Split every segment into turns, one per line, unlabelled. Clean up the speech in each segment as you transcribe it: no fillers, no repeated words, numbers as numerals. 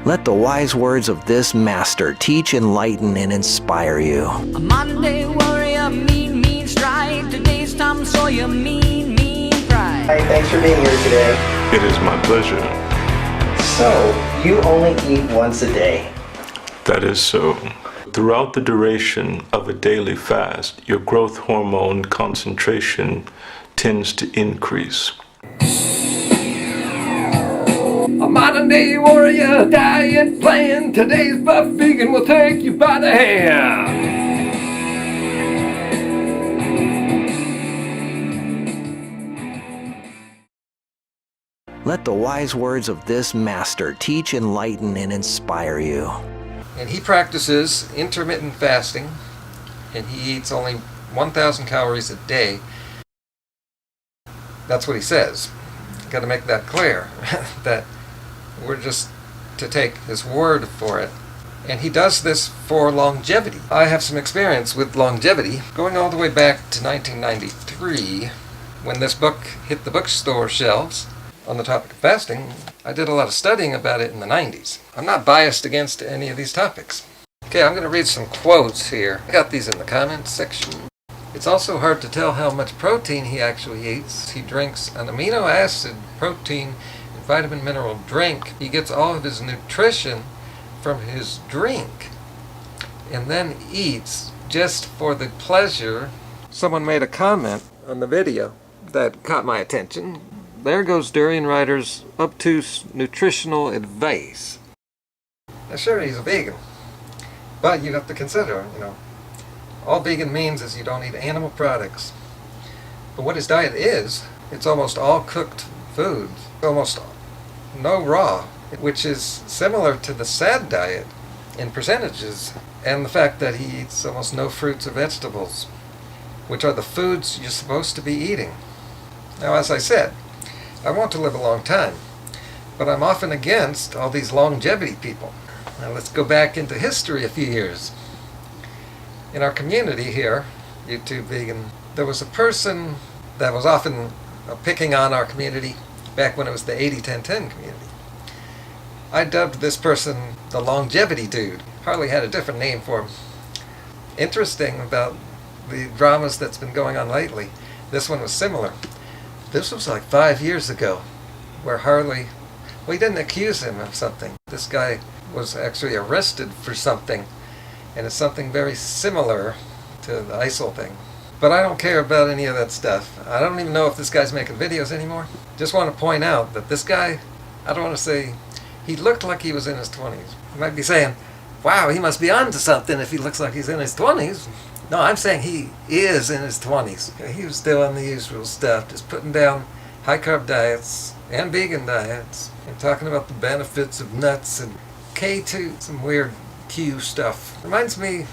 Let the wise words of this master teach, enlighten, and inspire you.
A modern day warrior, mean stride. Today's Tom Sawyer, mean pride.
Hi, thanks for being here today.
It is my pleasure.
So, you only eat once a day?
That is so. Throughout the duration of a daily fast, your growth hormone concentration tends to increase.
A modern day warrior diet plan. Today's buff vegan will take you by the hand.
Let the wise words of this master teach, enlighten, and inspire you.
And he practices intermittent fasting, and he eats only 1,000 calories a day. That's what he says. Got to make that clear, that we're just to take his word for it. And he does this for longevity. I have some experience with longevity, going all the way back to 1993, when this book hit the bookstore shelves. On the topic of fasting, I did a lot of studying about it in the 90s. I'm not biased against any of these topics. Okay, I'm going to read some quotes here. I got these in the comments section. It's also hard to tell how much protein he actually eats. He drinks an amino acid, protein, and vitamin mineral drink. He gets all of his nutrition from his drink and then eats just for the pleasure. Someone made a comment on the video that caught my attention. There goes Durian Rider's obtuse nutritional advice. Now sure, he's a vegan, but you have to consider, all vegan means is you don't eat animal products. But what his diet is, it's almost all cooked foods, almost no raw, which is similar to the SAD diet in percentages, and the fact that he eats almost no fruits or vegetables, which are the foods you're supposed to be eating. Now, as I said, I want to live a long time, but I'm often against all these longevity people. Now let's go back into history a few years. In our community here, YouTube Vegan, there was a person that was often picking on our community back when it was the 80-10-10 community. I dubbed this person the longevity dude. Harley had a different name for him. Interesting about the dramas that's been going on lately. This one was similar. This was like 5 years ago, where Harley, we didn't accuse him of something. This guy was actually arrested for something, and it's something very similar to the ISIL thing. But I don't care about any of that stuff. I don't even know if this guy's making videos anymore. Just want to point out that this guy, I don't want to say, he looked like he was in his 20s. You might be saying, wow, he must be on to something if he looks like he's in his 20s. No, I'm saying he is in his 20s. He was still on the usual stuff, just putting down high-carb diets and vegan diets, and talking about the benefits of nuts and K2, some weird Q stuff. Reminds me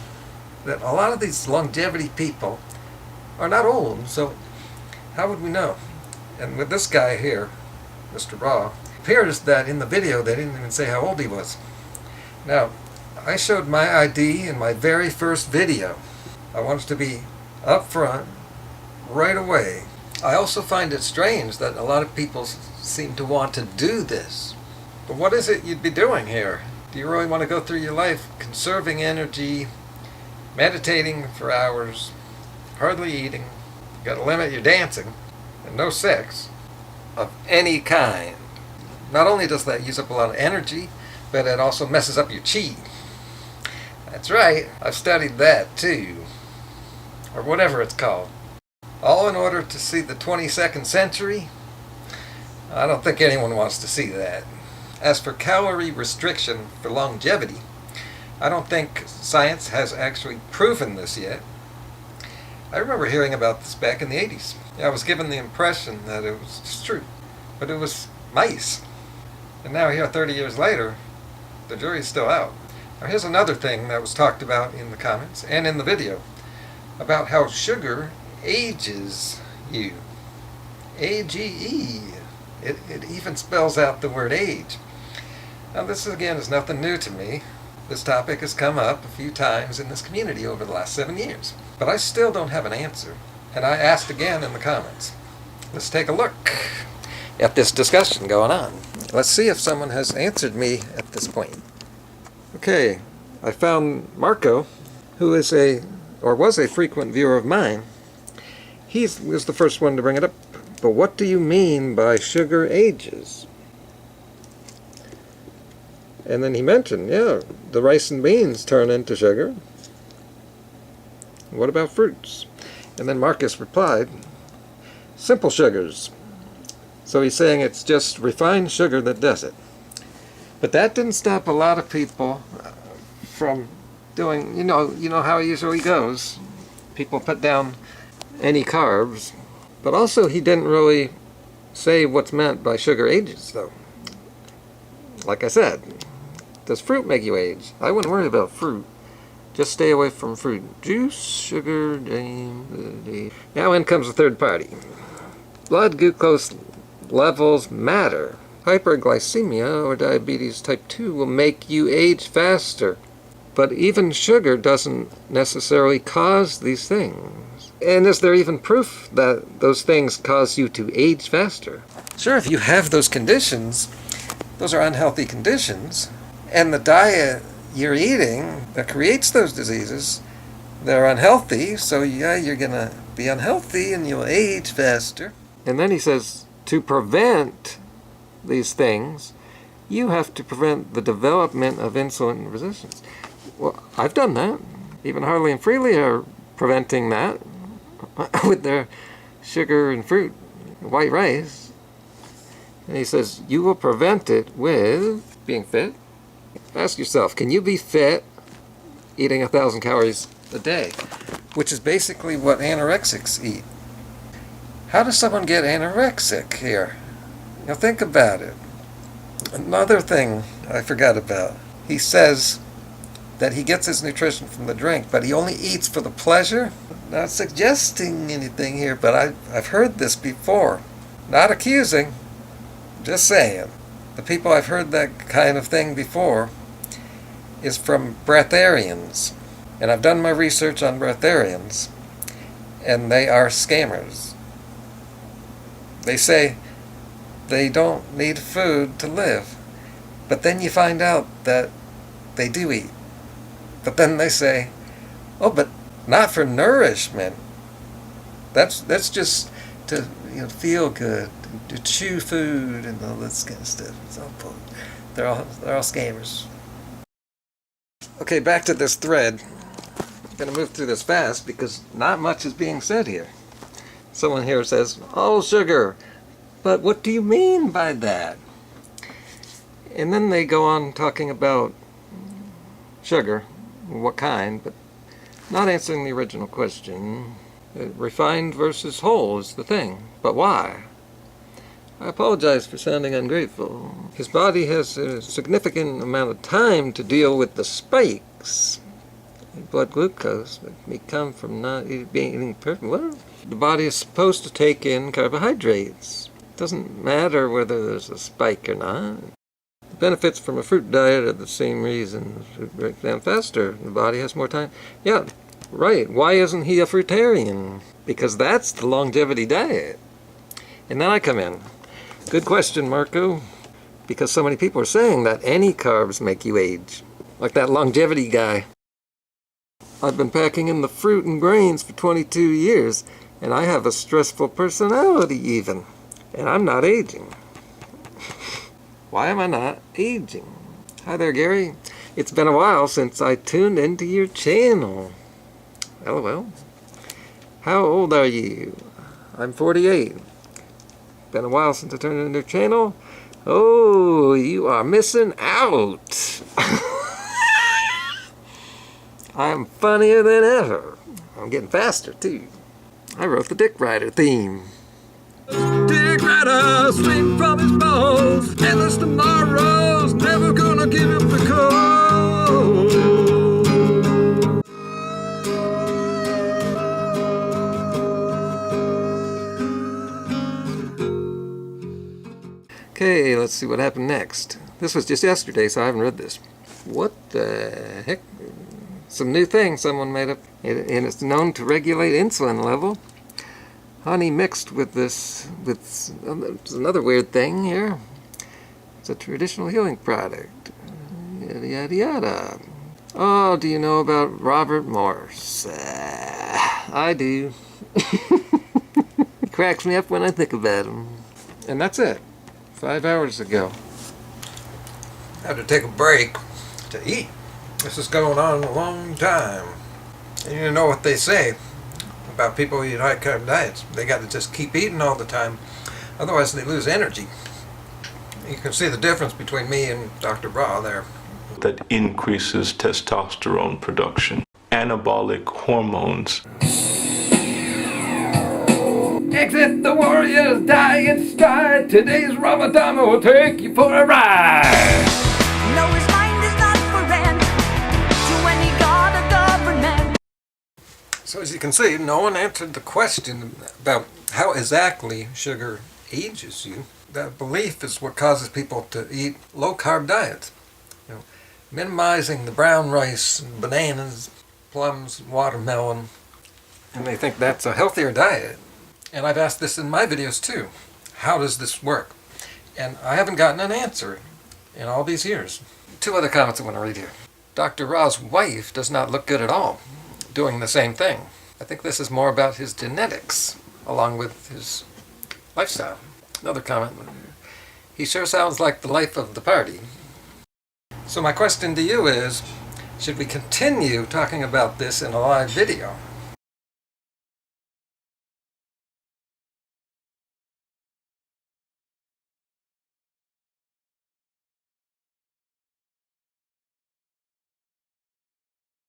that a lot of these longevity people are not old, so how would we know? And with this guy here, Mr. Raw, it appears that in the video they didn't even say how old he was. Now, I showed my ID in my very first video. I want it to be up front, right away. I also find it strange that a lot of people seem to want to do this. But what is it you'd be doing here? Do you really want to go through your life conserving energy, meditating for hours, hardly eating, you got to limit your dancing, and no sex of any kind? Not only does that use up a lot of energy, but it also messes up your chi. That's right, I've studied that too. Or whatever it's called. All in order to see the 22nd century? I don't think anyone wants to see that. As for calorie restriction for longevity, I don't think science has actually proven this yet. I remember hearing about this back in the 80s. I was given the impression that it was just true, but it was mice. And now here 30 years later, the jury's still out. Now here's another thing that was talked about in the comments and in the video, about how sugar ages you. AGE. It even spells out the word age. Now this again is nothing new to me. This topic has come up a few times in this community over the last 7 years. But I still don't have an answer. And I asked again in the comments. Let's take a look. at this discussion going on. Let's see if someone has answered me at this point. Okay, I found Marco, who is was a frequent viewer of mine. He was the first one to bring it up. But what do you mean by sugar ages? And then he mentioned, yeah, the rice and beans turn into sugar. What about fruits? And then Markus replied, simple sugars. So he's saying it's just refined sugar that does it. But that didn't stop a lot of people from doing, you know how it usually goes. People put down any carbs. But also he didn't really say what's meant by sugar ages, though. Like I said, does fruit make you age? I wouldn't worry about fruit. Just stay away from fruit. Juice, sugar, Now in comes the third party. Blood glucose levels matter. Hyperglycemia or diabetes type 2 will make you age faster. But even sugar doesn't necessarily cause these things. And is there even proof that those things cause you to age faster? Sure, if you have those conditions, those are unhealthy conditions, and the diet you're eating that creates those diseases, they're unhealthy, so yeah, you're going to be unhealthy and you'll age faster. And then he says, to prevent these things, you have to prevent the development of insulin resistance. Well, I've done that. Even Harley and Freely are preventing that with their sugar and fruit, white rice. And he says, you will prevent it with being fit. Ask yourself, can you be fit eating 1,000 calories a day? Which is basically what anorexics eat. How does someone get anorexic here? Think about it. Another thing I forgot about. He says that he gets his nutrition from the drink, but he only eats for the pleasure. Not suggesting anything here, but I've heard this before. Not accusing, just saying. The people I've heard that kind of thing before is from breatharians. And I've done my research on breatharians, and they are scammers. They say they don't need food to live, but then you find out that they do eat. But then they say, oh, but not for nourishment. That's just to feel good, to chew food and all this kind of stuff. So they're all scammers. Okay, back to this thread. I'm going to move through this fast because not much is being said here. Someone here says, oh, sugar. But what do you mean by that? And then they go on talking about sugar, what kind, but not answering the original question. Refined versus whole is the thing, but why? I apologize for sounding ungrateful. His body has a significant amount of time to deal with the spikes in blood glucose that may come from not being perfect. Well, the body is supposed to take in carbohydrates. It doesn't matter whether there's a spike or not. The benefits from a fruit diet are the same reason. Fruit breaks down faster. The body has more time. Yeah, right. Why isn't he a fruitarian? Because that's the longevity diet. And then I come in. Good question, Marco. Because so many people are saying that any carbs make you age. Like that longevity guy. I've been packing in the fruit and grains for 22 years, and I have a stressful personality even. And I'm not aging. Why am I not aging? Hi there, Gary. It's been a while since I tuned into your channel. LOL. How old are you? I'm 48. Been a while since I turned into your channel. Oh, you are missing out. I'm funnier than ever. I'm getting faster, too. I wrote the Dick Rider theme.
Dick Rider, swing from his balls. Endless tomorrows, never gonna give up the cause.
Okay, let's see what happened next. This was just yesterday, so I haven't read this. What the heck? Some new thing someone made up, and it's known to regulate insulin level. honey mixed with this, with another weird thing here. It's a traditional healing product. Yada, yada, yada. Oh, do you know about Robert Morse? I do. He cracks me up when I think about him. And that's it. 5 hours ago. I had to take a break to eat. This is going on a long time. And you know what they say about people who eat high carb diets. They got to just keep eating all the time. Otherwise they lose energy. You can see the difference between me and Dr. Bra there.
That increases testosterone production. Anabolic hormones.
Exit the warrior's diet stride. Today's Ramadan will take you for a ride.
No, his mind is not for rent to any god or government.
So as you can see, no one answered the question about how exactly sugar ages you. That belief is what causes people to eat low-carb diets. You know, minimizing the brown rice, bananas, plums, watermelon, and they think that's a healthier diet. And I've asked this in my videos too. How does this work? And I haven't gotten an answer in all these years. 2 other comments I want to read here. Dr. Ra's wife does not look good at all, doing the same thing. I think this is more about his genetics, along with his lifestyle. Another comment. He sure sounds like the life of the party. So my question to you is, should we continue talking about this in a live video?